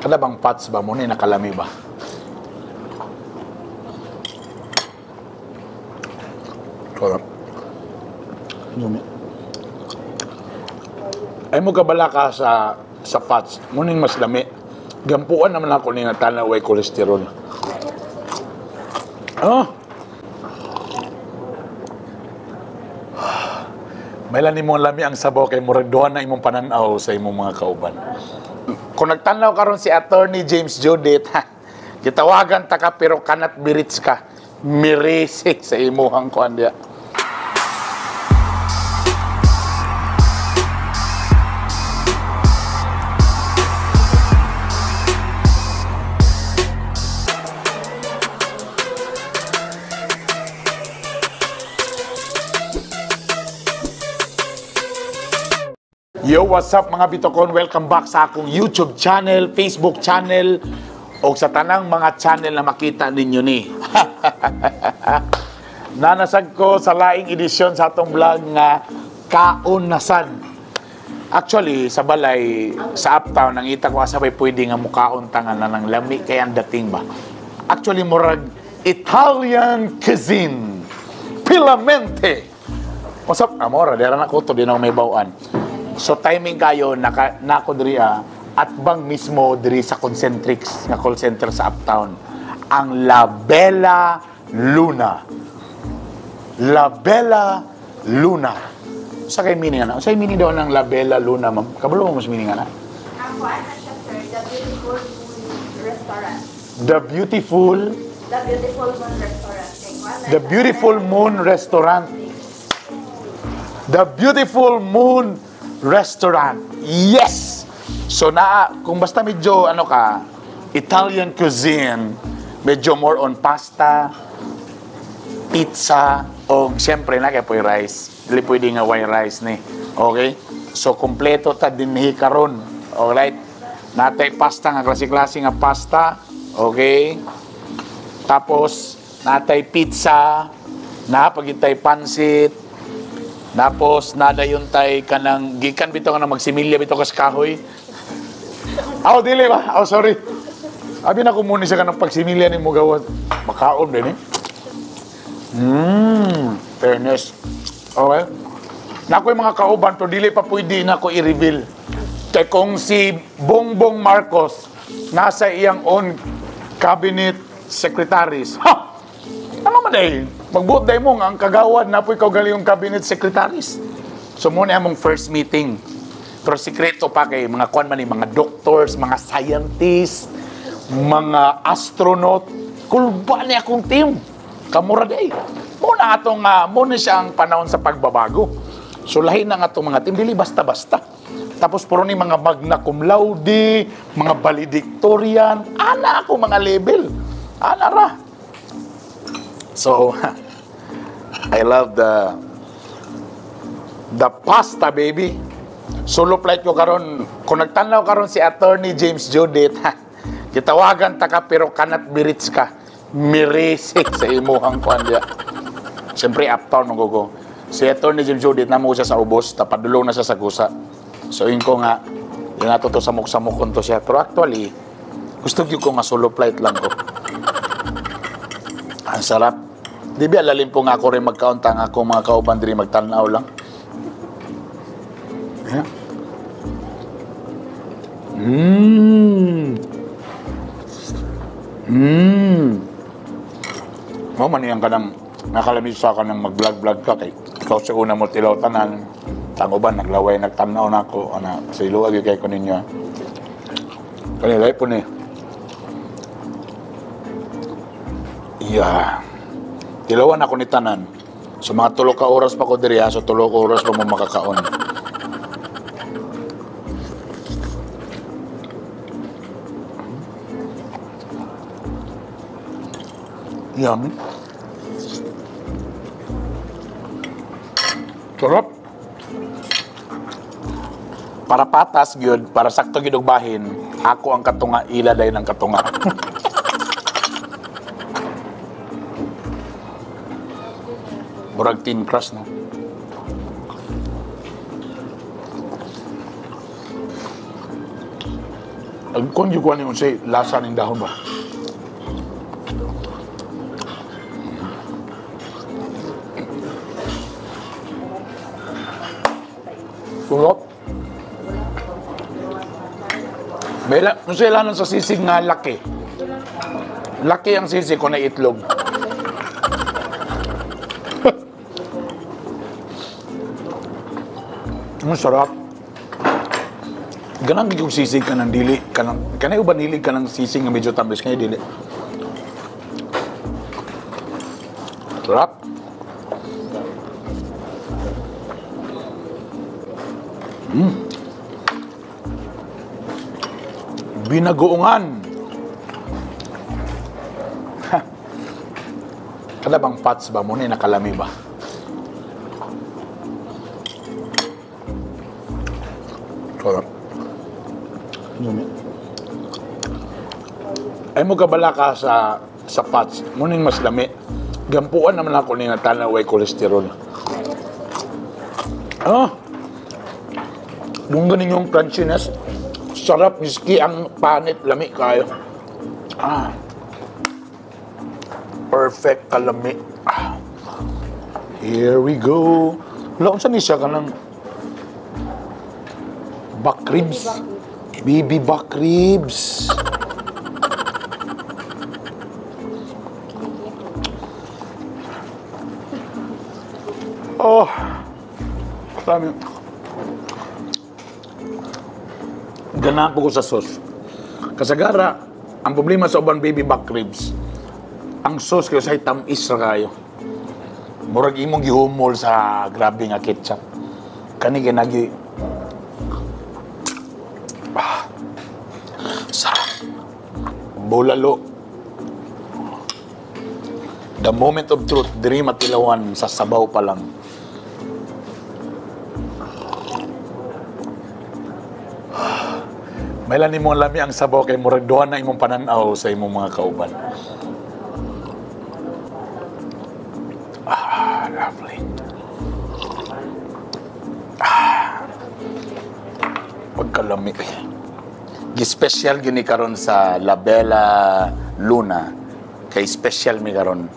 Kada bang pots ba mo ni nakalami ba? Sarap. Yumi. Ay mo kabala ka sa fats. Muning mas lami. Gampuan naman ako ni nga tanaw ay kolesterol. Oh. May lani mong lami ang sabaw kay murag duha na imong pananaw sa imong mga kauban. Kung nagtanaw karon si Attorney James Judith, gitawagan ta ka pero kanat birits ka. Mirisik sa imuhang kuan dia. Yo, what's up mga bitokon? Welcome back sa akong YouTube channel, Facebook channel, o sa tanang mga channel na makita ninyo ni. Nanasag ko sa laing edisyon sa atong vlog nga kaunasan. Actually, sa balay, sa uptown, nangita ko asabay pwede nga mukaon tangan na ng lami kaya ang dating ba. Actually, murag Italian cuisine. Pilamente. What's up? Amora, dera na ko to, di na may bawaan. So timing kayo nako diri at bang mismo diri sa Concentrix nga call center sa uptown ang La Bella Luna. La Bella Luna. Sa kay meaning ana? Sa meaning daw ng La Bella Luna, ma'am? Kabalo mo mas meaning ana? Ang kuan na siya, sir, the Beautiful Moon Restaurant. The Beautiful Moon Restaurant. The Beautiful Moon Restaurant. The Beautiful Moon Restaurant. Yes! So kung basta medyo Italian cuisine, medyo more on pasta, pizza, o siyempre na kaya po yung rice. Dili pwede nga white rice ni. Okay? So kompleto ta dinhi karon. Alright? Natay pasta nga klase-klase nga pasta. Okay? Tapos natay pizza, napagitay pansit. Tapos, nadayon tay kanang gikan bito ka na magsimilya bito ka sa kahoy. Dili ba? Sorry. Abi na ko muna siya ka ng pagsimilya ni mo gawad. Makaon din eh. Fairness. Okay. Naku yung mga kauban, to dili pa pwede na ko i-reveal. Kaya kung si Bongbong Marcos nasa iyang own cabinet secretaries, ano man dahil? Magbuot dahil mo ang kagawad na po ikaw galing yung cabinet secretaries. So muna among first meeting. Pero sikreto pa kay mga kuan man ni mga doctors, mga scientists, mga astronaut. Kulba ni akong team. Kamura day. Muna siya ang panahon sa pagbabago. So lahi na nga itong mga team. Dili basta-basta. Tapos puro ni mga magna cum laude, mga valedictorian. Ana ako mga level. Ana ra. So, I love the pasta, baby. Solo flight ko karon. Kung nagtanaw karon si Attorney James Judith, gitawagan ta ka pero kanat birits ka. Mirisik sa imuhang kuan dia. Siyempre, uptown ko. Si Attorney James Judith na mo siya sa ubos, tapadulong na siya sa gusa. So, yun ko nga, yun nato to samok-samok to siya. Pero actually, gusto ko nga solo flight lang ko. Ang sarap. Di ba lalim po nga ako rin magkauntang ako mga kauban diri magtanaw lang. Yeah. Man yan ka nang nakalamig sa ka nang mag-vlog-vlog ka kay ikaw sa una mo tilaw tanan. Tango ba naglaway nagtanaw na ako sa iluwag kay ko ninyo. Kanilay po ni. Yeah. Tilawan ako ni tanan. So mga 3 ka oras pa ko diri so 3 ka oras pa mo makakaon. Yummy. Sarap. Para patas gyud, para sakto gyud og bahin, ako ang katunga ila day ng katunga. Murag thin crust, no? Kung yung kuha niyo say, lasa ng dahon ba? Kurot. Bela, kung sila nun sa sisig nga laki. Laki ang sisig ko na itlog. Ang sarap. Ganang yung sisig ka ng dili. Kanay ba nilig ka ng sisig na medyo tamis kaya dili? Sarap. Binagoongan. Kada bang pots ba mo na nakalami ba? Sarap. Ay mo kabala ka sa pots. Munin mas lami. Gampuan naman ako ni natana way kolesterol. Bunga ninyong crunchiness. Sarap, miski ang panit, lami kayo. Perfect kalami. Here we go. Wala, saan siya ka ng back ribs? Baby back ribs. Oh, marami. Ganahan po ko sa sauce. Kasagara, ang problema sa uban baby back ribs, ang sauce kayo sa tamis ra kayo. Murag imong gihumol sa grabe nga ketchup. Kani ginagi. Sarap. Bulalo. The moment of truth, diri matilawan sa sabaw pa lang. May lang imong lami ang sabaw kay murag duha na imong pananaw sa imong mga kauban. Lovely. Pagkalami. Gi-special gini karon sa La Bella Luna. Kay special mi karon.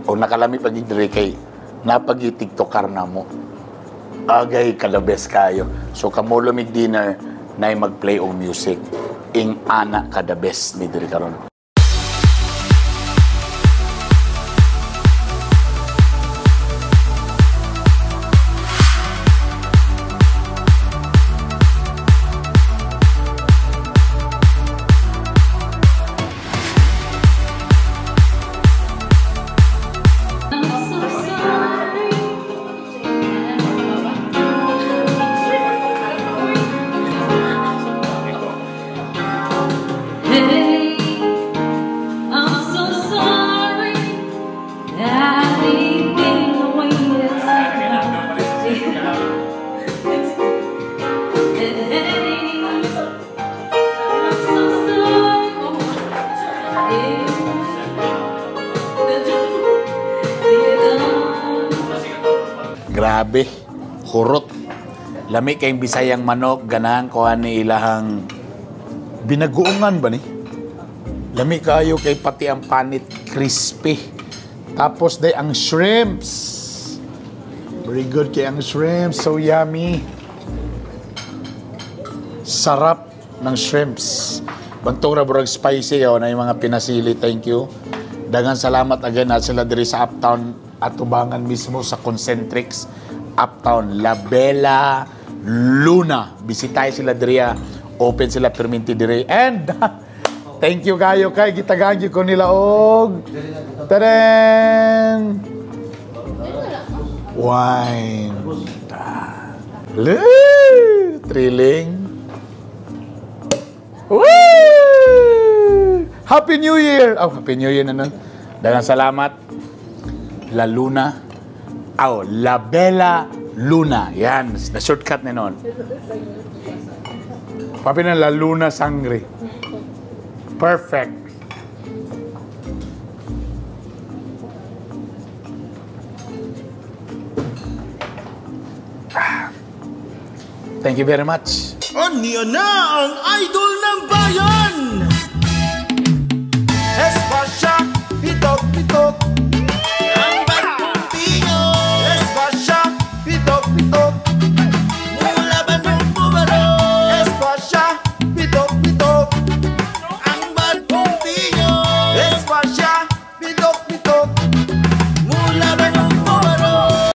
O nakalami pag diri kay napagi TikTokar na mo. Agay kalabes kayo. So kamo lumig dinner na mag-play og music. Ing ana kada best mi diri karon. Grabe, hurot. Lami kayong Bisayang manok, ganahan ko ni ilahang binaguungan ba ni? Lami kayo kay pati ang panit crispy. Tapos day ang shrimps. Very good kay ang shrimps, so yummy. Sarap ng shrimps. Bantong ra burag spicy na yung mga pinasili. Thank you. Daghang salamat again at sila diri sa Uptown at Tubangan mismo sa Concentrix Uptown La Bella Luna. Bisitay sila diri, open sila perminti diri. And thank you kayo kay gitagaan ko nila og taren wine. Thrilling. Woo! Happy New Year! Oh, Happy New Year na nun. Daghang salamat. La Luna. Oh, La Bella Luna. Yan, na shortcut na nun. Papi na La Luna Sangre. Perfect. Thank you very much. Anya na ang idol ng bayan!